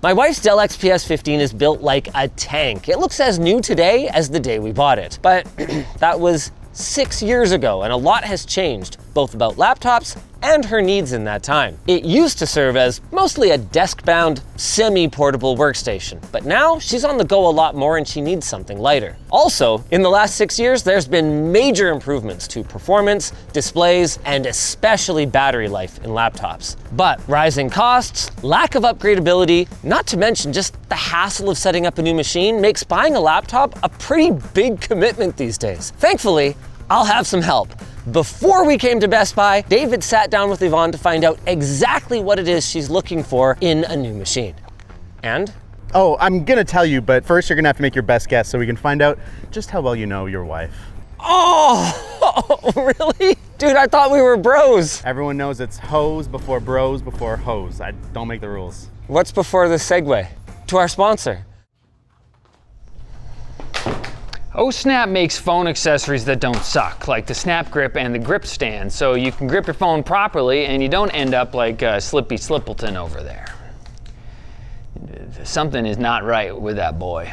My wife's Dell XPS 15 is built like a tank. It looks as new today as the day we bought it. But that was 6 years ago, and a lot has changed, both about laptops and her needs in that time. It used to serve as mostly a desk-bound, semi-portable workstation, but now she's on the go a lot more and she needs something lighter. Also, in the last 6 years, there's been major improvements to performance, displays, and especially battery life in laptops. But rising costs, lack of upgradability, not to mention just the hassle of setting up a new machine makes buying a laptop a pretty big commitment these days. Thankfully, I'll have some help. Before we came to Best Buy, David sat down with Yvonne to find out exactly what it is she's looking for in a new machine. And? Oh, I'm gonna tell you, but first you're gonna have to make your best guess so we can find out just how well you know your wife. Oh, really? Dude, I thought we were bros. Everyone knows it's hoes before bros before hoes. I don't make the rules. What's before the segue to our sponsor? Snap makes phone accessories that don't suck, like the snap grip and the grip stand, so you can grip your phone properly and you don't end up like Slippy Slippleton over there. Something is not right with that boy.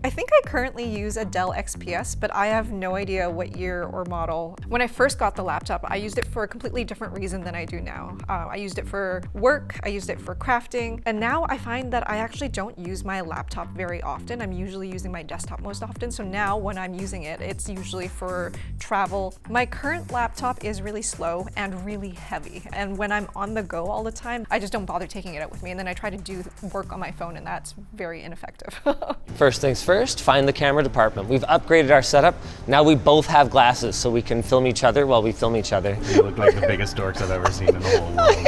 I think I currently use a Dell XPS, but I have no idea what year or model. When I first got the laptop, I used it for a completely different reason than I do now. I used it for work, I used it for crafting, and now I find that I actually don't use my laptop very often. I'm usually using my desktop most often, so now when I'm using it, it's usually for travel. My current laptop is really slow and really heavy, and when I'm on the go all the time, I just don't bother taking it out with me, and then I try to do work on my phone, and that's very ineffective. First things first, find the camera department. We've upgraded our setup. Now we both have glasses so we can film each other while we film each other. You look like the biggest dorks I've ever seen in the whole world. I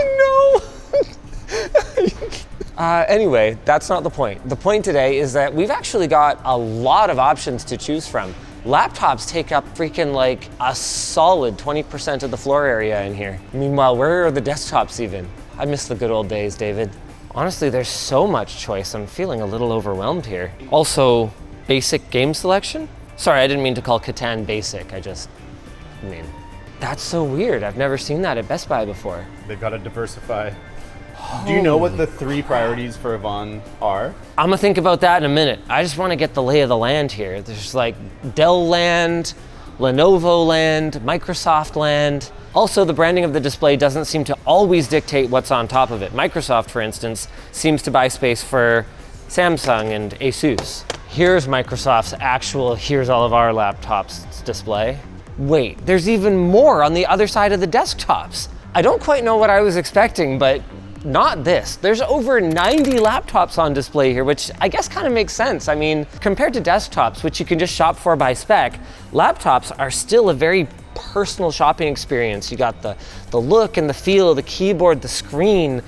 know! Anyway, that's not the point. The point today is that we've actually got a lot of options to choose from. Laptops take up freaking like a solid 20% of the floor area in here. Meanwhile, where are the desktops even? I miss the good old days, David. Honestly, there's so much choice, I'm feeling a little overwhelmed here. Also, basic game selection? Sorry, I didn't mean to call Catan basic, I mean, that's so weird. I've never seen that at Best Buy before. They've got to diversify. Do you know what the 3 priorities for Yvonne are? I'm gonna think about that in a minute. I just wanna get the lay of the land here. There's like Dell land, Lenovo land, Microsoft land. Also, the branding of the display doesn't seem to always dictate what's on top of it. Microsoft, for instance, seems to buy space for Samsung and Asus. Here's Microsoft's actual, here's all of our laptops display. Wait, there's even more on the other side of the desktops. I don't quite know what I was expecting, but not this. There's over 90 laptops on display here, which I guess kind of makes sense. I mean, compared to desktops, which you can just shop for by spec, laptops are still a very personal shopping experience. You got the look and the feel of the keyboard, the screen,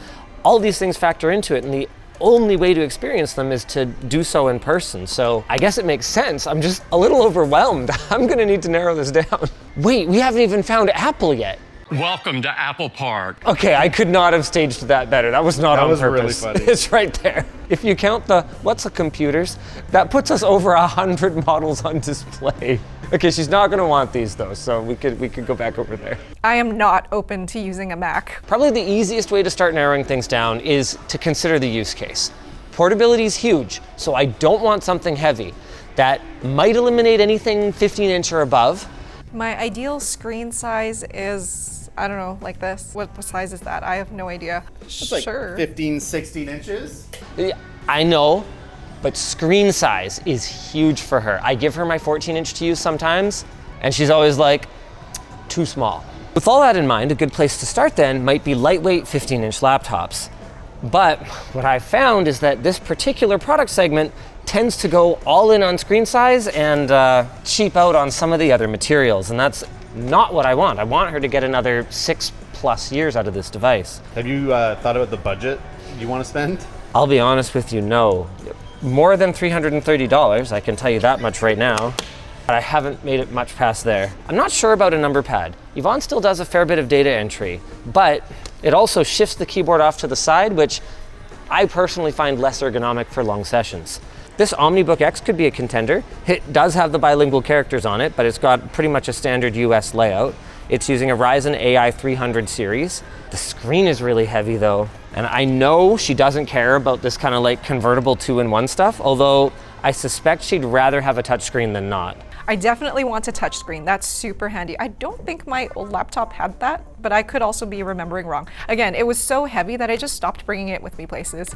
all these things factor into it, and the only way to experience them is to do so in person. So I guess it makes sense. I'm just a little overwhelmed. I'm gonna need to narrow this down. Wait, we haven't even found Apple yet. Welcome to Apple Park. Okay, I could not have staged that better. That was not on purpose. That was really funny. It's right there. If you count the what's a computers, that puts us over 100 models on display. Okay, she's not gonna want these though, so we could go back over there. I am not open to using a Mac. Probably the easiest way to start narrowing things down is to consider the use case. Portability is huge, so I don't want something heavy. That might eliminate anything 15-inch or above. My ideal screen size is, I don't know, like this. What size is that? I have no idea. It's like 15, 16 inches. Yeah, I know, but screen size is huge for her. I give her my 14-inch to use sometimes, and she's always like, too small. With all that in mind, a good place to start then might be lightweight 15-inch laptops. But what I found is that this particular product segment tends to go all in on screen size and cheap out on some of the other materials, and that's not what I want. I want her to get another 6+ years out of this device. Have you thought about the budget you want to spend? I'll be honest with you, no. More than $330, I can tell you that much right now. But I haven't made it much past there. I'm not sure about a number pad. Yvonne still does a fair bit of data entry, but it also shifts the keyboard off to the side, which I personally find less ergonomic for long sessions. This OmniBook X could be a contender. It does have the bilingual characters on it, but it's got pretty much a standard US layout. It's using a Ryzen AI 300 series. The screen is really heavy though. And I know she doesn't care about this kind of like convertible 2-in-1 stuff, although I suspect she'd rather have a touchscreen than not. I definitely want a touchscreen. That's super handy. I don't think my old laptop had that, but I could also be remembering wrong. Again, it was so heavy that I just stopped bringing it with me places.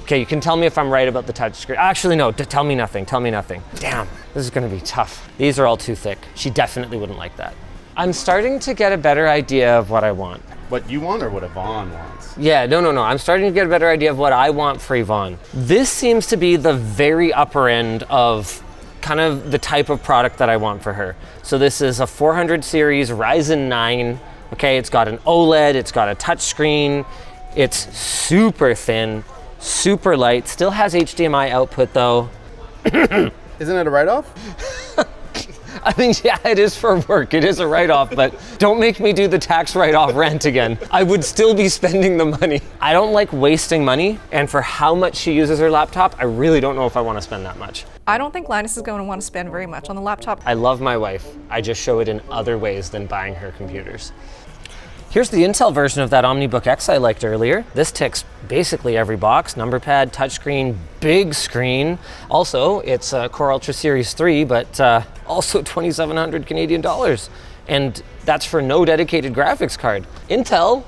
Okay, you can tell me if I'm right about the touchscreen. Actually, no, tell me nothing, tell me nothing. Damn, this is gonna be tough. These are all too thick. She definitely wouldn't like that. I'm starting to get a better idea of what I want. What you want or what Yvonne wants? Yeah, no. I'm starting to get a better idea of what I want for Yvonne. This seems to be the very upper end of kind of the type of product that I want for her. So this is a 400 series Ryzen 9. Okay, it's got an OLED, it's got a touchscreen, it's super thin, super light, still has HDMI output though. Isn't it a write-off? I think, yeah, it is for work. It is a write-off, but don't make me do the tax write-off rant again. I would still be spending the money. I don't like wasting money, and for how much she uses her laptop, I really don't know if I want to spend that much. I don't think Linus is going to want to spend very much on the laptop. I love my wife. I just show it in other ways than buying her computers. Here's the Intel version of that OmniBook X I liked earlier. This ticks basically every box: number pad, touchscreen, big screen. Also, it's a Core Ultra Series 3, but also 2,700 Canadian dollars. And that's for no dedicated graphics card. Intel,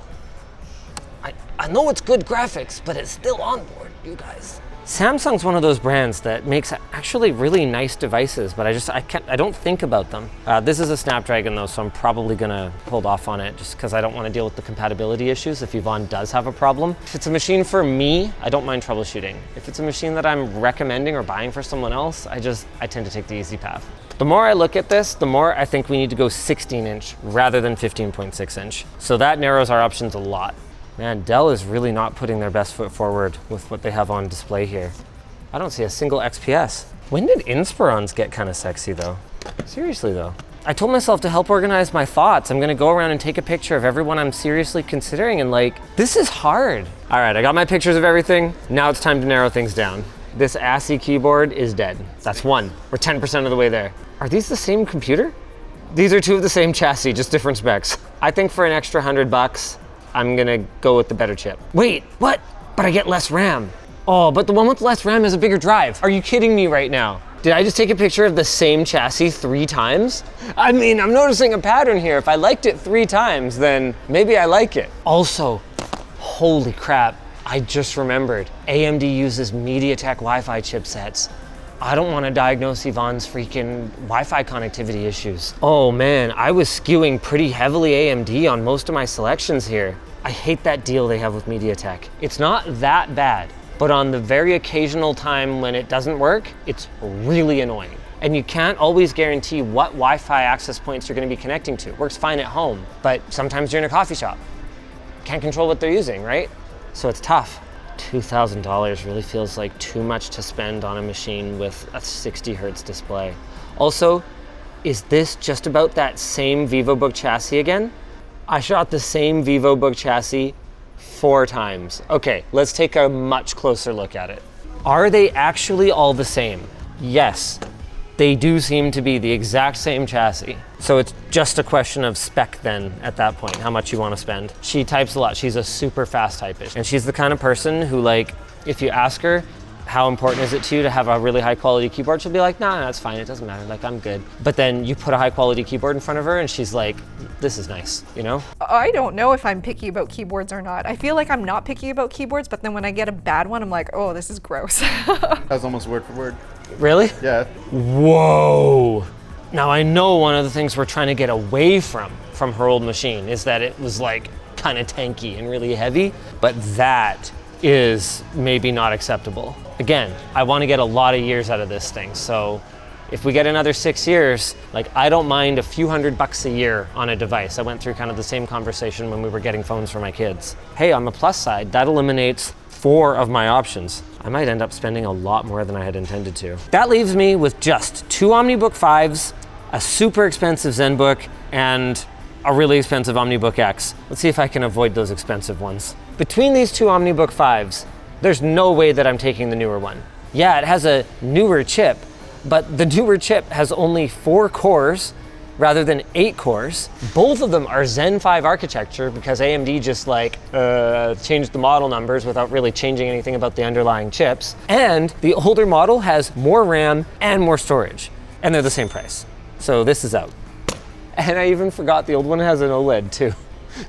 I know it's good graphics, but it's still on board, you guys. Samsung's one of those brands that makes actually really nice devices, but I don't think about them. This is a Snapdragon though, so I'm probably gonna hold off on it just because I don't want to deal with the compatibility issues if Yvonne does have a problem. If it's a machine for me, I don't mind troubleshooting. If it's a machine that I'm recommending or buying for someone else, I tend to take the easy path. The more I look at this, the more I think we need to go 16-inch rather than 15.6-inch. So that narrows our options a lot. Man, Dell is really not putting their best foot forward with what they have on display here. I don't see a single XPS. When did Inspirons get kind of sexy though? Seriously though. I told myself to help organize my thoughts. I'm gonna go around and take a picture of everyone I'm seriously considering, and like, this is hard. All right, I got my pictures of everything. Now it's time to narrow things down. This ASCII keyboard is dead. That's one. We're 10% of the way there. Are these the same computer? These are two of the same chassis, just different specs. I think for an extra $100, I'm gonna go with the better chip. Wait, what? But I get less RAM. Oh, but the one with less RAM has a bigger drive. Are you kidding me right now? Did I just take a picture of the same chassis 3 times? I mean, I'm noticing a pattern here. If I liked it 3 times, then maybe I like it. Also, holy crap, I just remembered. AMD uses MediaTek Wi-Fi chipsets. I don't want to diagnose Yvonne's freaking Wi-Fi connectivity issues. Oh man, I was skewing pretty heavily AMD on most of my selections here. I hate that deal they have with MediaTek. It's not that bad, but on the very occasional time when it doesn't work, it's really annoying. And you can't always guarantee what Wi-Fi access points you're going to be connecting to. It works fine at home, but sometimes you're in a coffee shop. Can't control what they're using, right? So it's tough. $2,000 really feels like too much to spend on a machine with a 60 hertz display. Also, is this just about that same VivoBook chassis again? I shot the same VivoBook chassis 4 times. Okay, let's take a much closer look at it. Are they actually all the same? Yes, they do seem to be the exact same chassis. So it's just a question of spec then at that point, how much you want to spend. She types a lot. She's a super fast typist. And she's the kind of person who, like, if you ask her, how important is it to you to have a really high quality keyboard? She'll be like, nah, that's fine, it doesn't matter, like, I'm good. But then you put a high quality keyboard in front of her and she's like, this is nice, you know? I don't know if I'm picky about keyboards or not. I feel like I'm not picky about keyboards, but then when I get a bad one, I'm like, oh, this is gross. That's almost word for word. Really? Yeah. Whoa. Now I know one of the things we're trying to get away from her old machine is that it was like kind of tanky and really heavy, but that is maybe not acceptable. Again, I want to get a lot of years out of this thing, so if we get another 6 years, like, I don't mind a few $100 a year on a device. I went through kind of the same conversation when we were getting phones for my kids. Hey, on the plus side, that eliminates 4 of my options. I might end up spending a lot more than I had intended to. That leaves me with just 2 OmniBook 5s, a super expensive ZenBook, and a really expensive OmniBook X. Let's see if I can avoid those expensive ones. Between these 2 OmniBook 5s, there's no way that I'm taking the newer one. Yeah, it has a newer chip, but the newer chip has only 4 cores rather than 8 cores. Both of them are Zen 5 architecture because AMD just changed the model numbers without really changing anything about the underlying chips. And the older model has more RAM and more storage, and they're the same price. So this is out. And I even forgot the old one has an OLED too.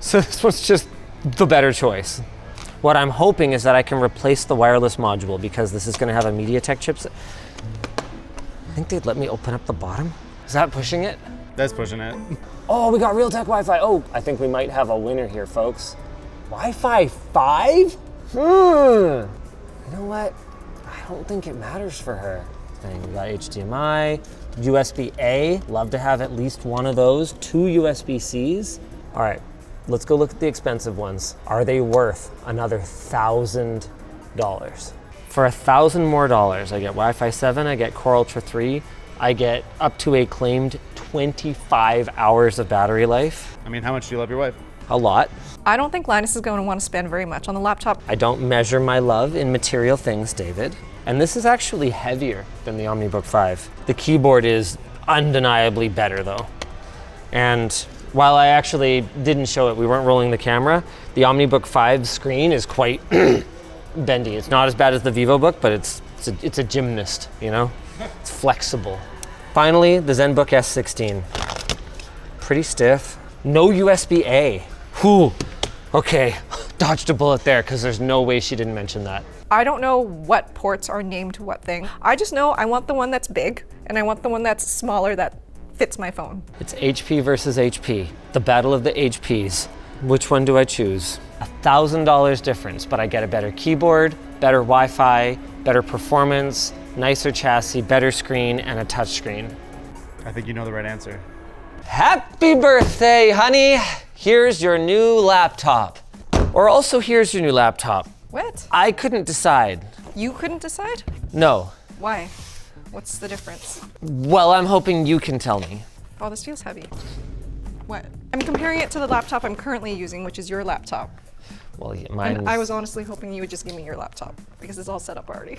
So this one's just the better choice. What I'm hoping is that I can replace the wireless module because this is gonna have a MediaTek chipset. I think they'd let me open up the bottom. Is that pushing it? That's pushing it. Oh, we got Realtek Wi-Fi. Oh, I think we might have a winner here, folks. Wi-Fi 5? You know what? I don't think it matters for her. We got HDMI, USB-A. Love to have at least one of those. 2 USB-Cs. All right, let's go look at the expensive ones. Are they worth another $1,000? For $1,000 more, I get Wi-Fi 7, I get Core Ultra 3, I get up to a claimed 25 hours of battery life. I mean, how much do you love your wife? A lot. I don't think Linus is going to want to spend very much on the laptop. I don't measure my love in material things, David. And this is actually heavier than the OmniBook 5. The keyboard is undeniably better though. And while I actually didn't show it, we weren't rolling the camera, the OmniBook 5 screen is quite bendy. It's not as bad as the VivoBook, but it's a gymnast, you know? It's flexible. Finally, the ZenBook S16. Pretty stiff. No USB-A. Whew. Okay, dodged a bullet there because there's no way she didn't mention that. I don't know what ports are named to what thing. I just know I want the one that's big and I want the one that's smaller that fits my phone. It's HP versus HP. The battle of the HPs. Which one do I choose? $1,000 difference, but I get a better keyboard, better Wi-Fi, better performance, nicer chassis, better screen, and a touch screen. I think you know the right answer. Happy birthday, honey! Here's your new laptop. Or also here's your new laptop. What? I couldn't decide. You couldn't decide? No. Why? What's the difference? Well, I'm hoping you can tell me. Oh, this feels heavy. What? I'm comparing it to the laptop I'm currently using, which is your laptop. Well, yeah, mine's... And I was honestly hoping you would just give me your laptop because it's all set up already.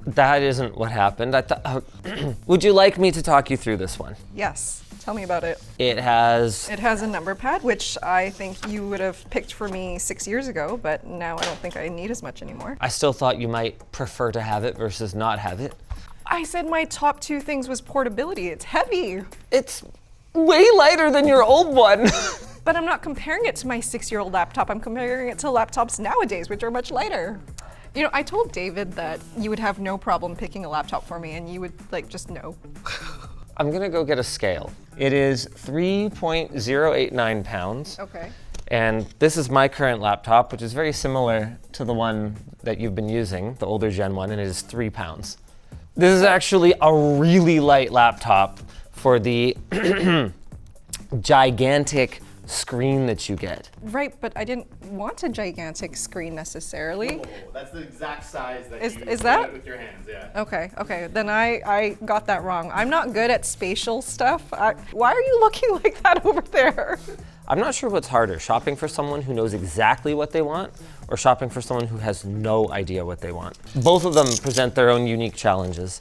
That isn't what happened. I thought. Would you like me to talk you through this one? Yes. Tell me about it. It has a number pad, which I think you would have picked for me 6 years ago, but now I don't think I need as much anymore. I still thought you might prefer to have it versus not have it. I said my top 2 things was portability. It's heavy. It's way lighter than your old one. But I'm not comparing it to my 6-year-old laptop. I'm comparing it to laptops nowadays, which are much lighter. You know, I told David that you would have no problem picking a laptop for me and you would just know. I'm gonna go get a scale. It is 3.089 pounds. Okay. And this is my current laptop, which is very similar to the one that you've been using, the older Gen 1, and it is 3 pounds. This is actually a really light laptop for the gigantic screen that you get. Right, but I didn't want a gigantic screen necessarily. Oh, that's the exact size that Is you that? get with your hands, yeah. Okay, then I got that wrong. I'm not good at spatial stuff. Why are you looking like that over there? I'm not sure what's harder, shopping for someone who knows exactly what they want or shopping for someone who has no idea what they want. Both of them present their own unique challenges.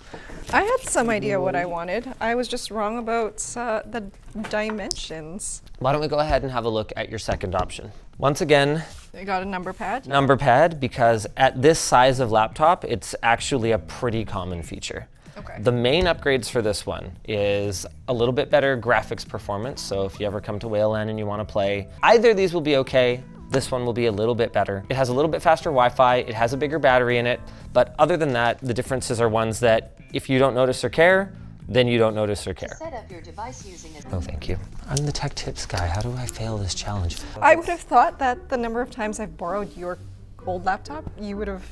I had some idea what I wanted. I was just wrong about the dimensions. Why don't we go ahead and have a look at your second option? Once again, You got a number pad? number pad, because at this size of laptop, it's actually a pretty common feature. Okay. The main upgrades for this one is a little bit better graphics performance. So if you ever come to Wayland and you want to play, either of these will be okay. This one will be a little bit better. It has a little bit faster Wi-Fi. It has a bigger battery in it. But other than that, the differences are ones that if you don't notice or care, then you don't notice or care. Set up your device using a Oh, thank you. I'm the tech tips guy. How do I fail this challenge? I would have thought that the number of times I've borrowed your old laptop, you would have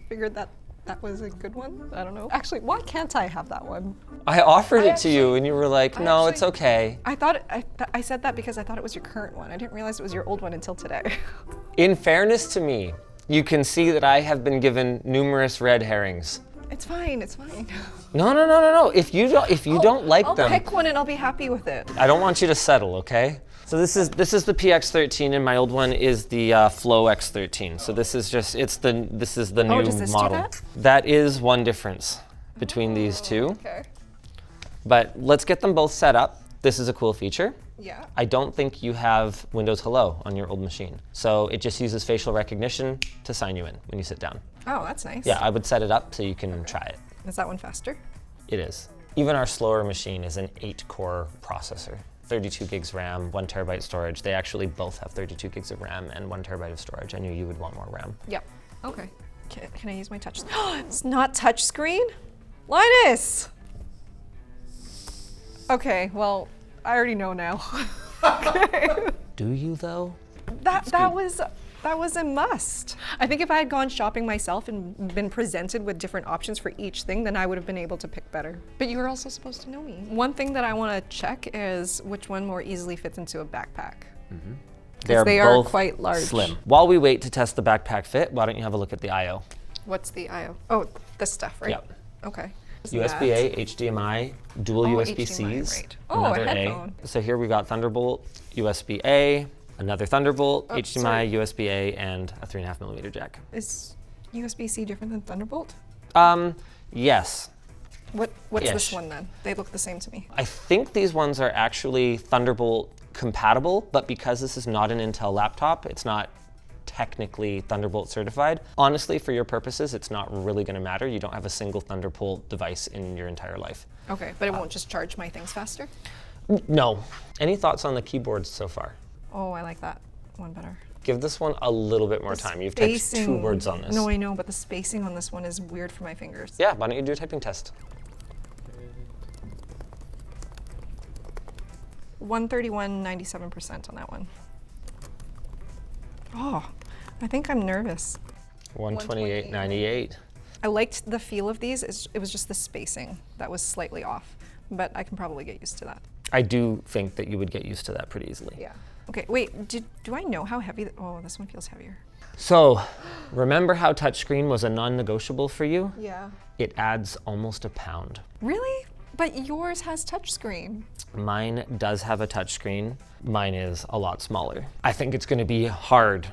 figured that that was a good one. I don't know. Actually, why can't I have that one? I offered it to you and you were like, no, it's okay. I said that because I thought it was your current one. I didn't realize it was your old one until today. In fairness to me, you can see that I have been given numerous red herrings. It's fine, it's fine. No. If you don't like I'll them, pick one and I'll be happy with it. I don't want you to settle, okay? So this is the PX13, and my old one is the Flow X13. So this is just this is the new does this do model. that? That is one difference between these two. Okay. But let's get them both set up. This is a cool feature. Yeah. I don't think you have Windows Hello on your old machine. So it just uses facial recognition to sign you in when you sit down. Oh, that's nice. Yeah, I would set it up so you can try it. Is that one faster? It is. Even our slower machine is an 8-core processor. 32 gigs RAM, 1 terabyte storage. They actually both have 32 gigs of RAM and 1 terabyte of storage. I knew you would want more RAM. Yep. Okay. Can I use my touch? It's not touch screen? Linus! Okay, well, I already know now. Okay. Do you though? That was a must. I think if I had gone shopping myself and been presented with different options for each thing, then I would have been able to pick better. But you were also supposed to know me. One thing that I want to check is which one more easily fits into a backpack. They are both quite large. slim. While we wait to test the backpack fit, why don't you have a look at the I/O? What's the I/O? Oh, this stuff, right? Yep. Okay. USB-A, HDMI, dual USB-Cs, HDMI, right. Oh, a another headphone. A. So here we got Thunderbolt, USB-A, another Thunderbolt, HDMI, sorry. USB-A, and a 3.5mm jack. Is USB-C different than Thunderbolt? Yes. What's this Ish. one then? They look the same to me. I think these ones are actually Thunderbolt compatible, but because this is not an Intel laptop, it's not technically Thunderbolt certified. Honestly, for your purposes, it's not really going to matter. You don't have a single Thunderbolt device in your entire life. Okay, but it won't just charge my things faster? No. Any thoughts on the keyboards so far? Oh, I like that one better. Give this one a little bit more time. You've typed 2 words on this. No, I know, but the spacing on this one is weird for my fingers. Yeah, why don't you do a typing test? 131, 97% on that one. Oh, I think I'm nervous. 128.98. I liked the feel of these. It was just the spacing that was slightly off, but I can probably get used to that. I do think that you would get used to that pretty easily. Yeah. Okay, wait, do I know how heavy? Oh, this one feels heavier. So, remember how touchscreen was a non-negotiable for you? Yeah. It adds almost a pound. Really? But yours has touchscreen. Mine does have a touchscreen. Mine is a lot smaller. I think it's going to be hard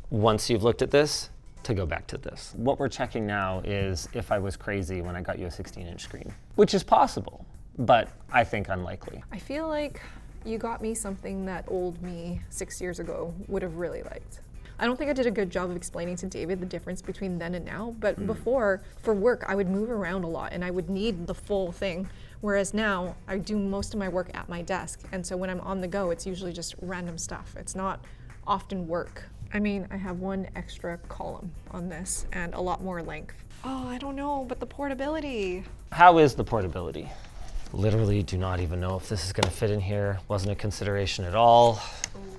once you've looked at this to go back to this. What we're checking now is if I was crazy when I got you a 16-inch screen, which is possible, but I think unlikely. I feel like you got me something that old me 6 years ago would have really liked. I don't think I did a good job of explaining to David the difference between then and now, but before, for work, I would move around a lot and I would need the full thing, whereas now I do most of my work at my desk, and so when I'm on the go, it's usually just random stuff. It's not often work. I mean, I have one extra column on this and a lot more length. Oh, I don't know, but the portability. How is the portability? Literally do not even know if this is going to fit in here. Wasn't a consideration at all.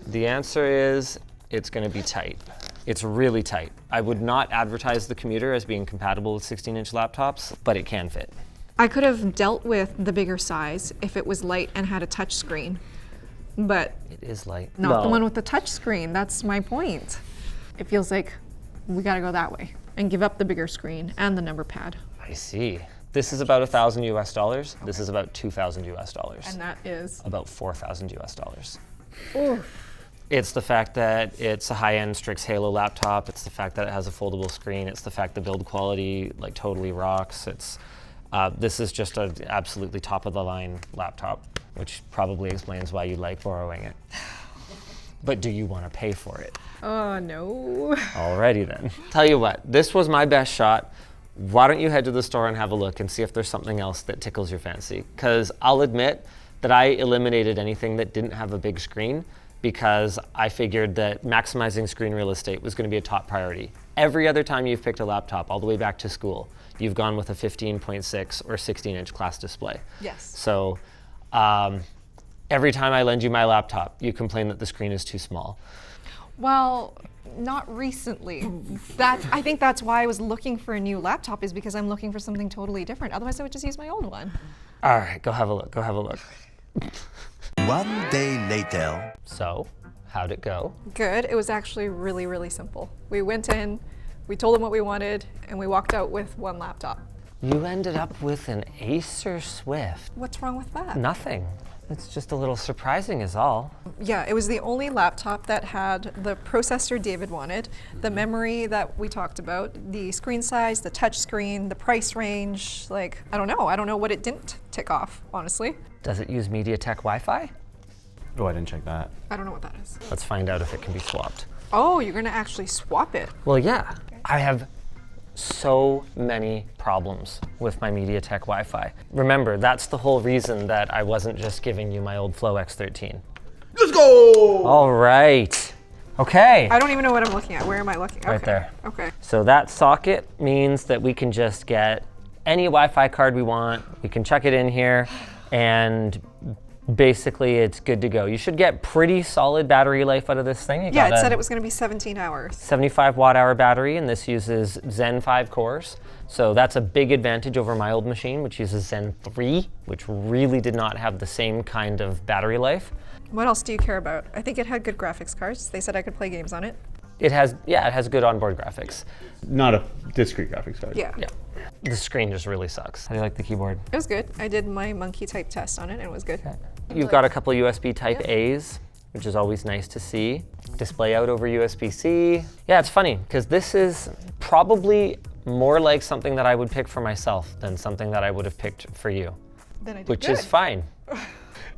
The answer is it's going to be tight. It's really tight. I would not advertise the commuter as being compatible with 16-inch laptops, but it can fit. I could have dealt with the bigger size if it was light and had a touch screen, but It is light. not the one with the touch screen. That's my point. It feels like we gotta go that way and give up the bigger screen and the number pad. I see. This is about $1,000 US. This is about $2,000 US. And that is, About $4,000 US. oof. It's the fact that it's a high-end Strix Halo laptop. It's the fact that it has a foldable screen. It's the fact the build quality like totally rocks. This is just an absolutely top-of-the-line laptop, which probably explains why you like borrowing it. But do you want to pay for it? Oh, no. Alrighty then. Tell you what, this was my best shot. Why don't you head to the store and have a look and see if there's something else that tickles your fancy? Because I'll admit that I eliminated anything that didn't have a big screen because I figured that maximizing screen real estate was going to be a top priority. Every other time you've picked a laptop, all the way back to school, you've gone with a 15.6 or 16-inch class display. Yes. So every time I lend you my laptop, you complain that the screen is too small. Well, not recently. I think that's why I was looking for a new laptop, is because I'm looking for something totally different. Otherwise, I would just use my old one. All right, go have a look, go have a look. 1 day later. So, how'd it go? Good. It was actually really, really simple. We went in, we told them what we wanted, and we walked out with one laptop. You ended up with an Acer Swift. What's wrong with that? Nothing. It's just a little surprising is all. Yeah, it was the only laptop that had the processor David wanted, the memory that we talked about, the screen size, the touch screen, the price range. Like, I don't know what it didn't tick off, honestly. Does it use MediaTek Wi-Fi? Oh, I didn't check that. I don't know what that is. Let's find out if it can be swapped. Oh, you're gonna actually swap it. Well, yeah. I have so many problems with my MediaTek Wi-Fi. Remember, that's the whole reason that I wasn't just giving you my old Flow X13. Let's go! All right. Okay. I don't even know what I'm looking at. Where am I looking? Right there. Okay. So that socket means that we can just get any Wi-Fi card we want. We can chuck it in here and basically it's good to go. You should get pretty solid battery life out of this thing. Yeah, it said it was gonna be 17 hours. 75 watt hour battery, and this uses Zen 5 cores. So that's a big advantage over my old machine, which uses Zen 3, which really did not have the same kind of battery life. What else do you care about? I think it had good graphics cards. They said I could play games on it. It has good onboard graphics. Not a discrete graphics card. Yeah. Yeah. The screen just really sucks. How do you like the keyboard? It was good. I did my monkey type test on it and it was good. You've got a couple USB type A's, which is always nice to see. Display out over USB-C. Yeah, it's funny, because this is probably more like something that I would pick for myself than something that I would have picked for you, Then I did which good. is fine.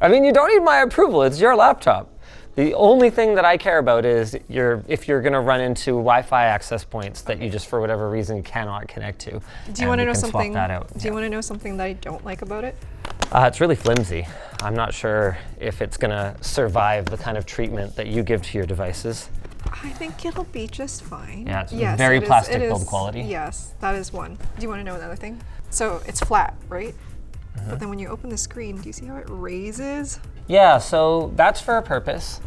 I mean, you don't need my approval, it's your laptop. The only thing that I care about is if you're gonna run into Wi-Fi access points that you just for whatever reason cannot connect to. Do you want to know something? That out. Do you want to know something that I don't like about it? It's really flimsy. I'm not sure if it's gonna survive the kind of treatment that you give to your devices. I think it'll be just fine. Yeah, it's very plastic build quality. Yes, that is one. Do you want to know another thing? So it's flat, right? But then when you open the screen, do you see how it raises? Yeah, so that's for a purpose.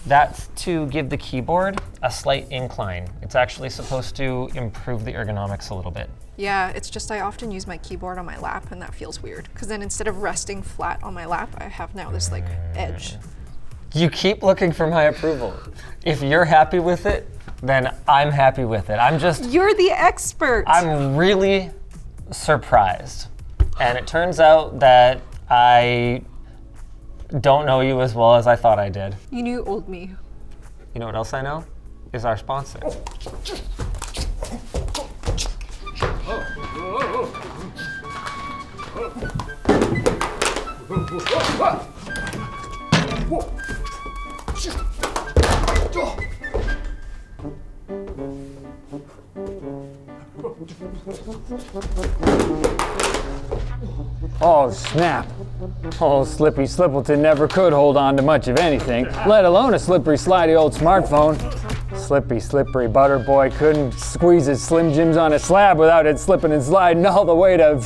That's to give the keyboard a slight incline. It's actually supposed to improve the ergonomics a little bit. Yeah, it's just I often use my keyboard on my lap and that feels weird. Because then instead of resting flat on my lap, I have now this like edge. You keep looking for my approval. If you're happy with it, then I'm happy with it. You're the expert. I'm really surprised. And it turns out that I don't know you as well as I thought I did. You knew old me. You know what else I know? Is our sponsor. Oh, snap. Oh, Slippy Slippleton never could hold on to much of anything, let alone a slippery, slidey old smartphone. Slippy, slippery butter boy couldn't squeeze his Slim Jims on a slab without it slipping and sliding all the way to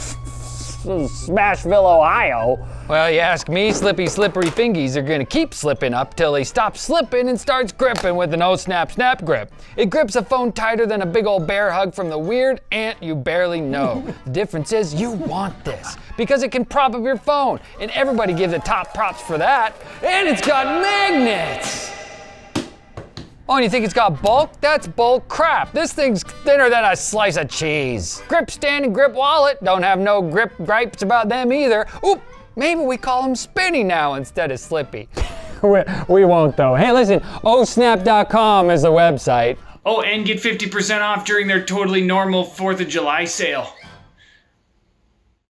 Smashville, Ohio. Well, you ask me, slippy, slippery fingies are gonna keep slipping up till they stop slipping and starts gripping with the no snap snap grip. It grips a phone tighter than a big old bear hug from the weird aunt you barely know. The difference is you want this because it can prop up your phone, and everybody gives it top props for that. And it's got magnets. Oh, and you think it's got bulk? That's bulk crap. This thing's thinner than a slice of cheese. Grip stand and grip wallet, don't have no grip gripes about them either. Oop, maybe we call them Spinny now instead of Slippy. we won't though. Hey, listen, osnap.com is the website. Oh, and get 50% off during their totally normal 4th of July sale.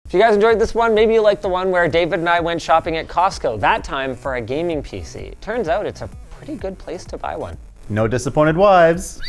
If you guys enjoyed this one, maybe you like the one where David and I went shopping at Costco, that time for a gaming PC. Turns out it's a pretty good place to buy one. No disappointed wives.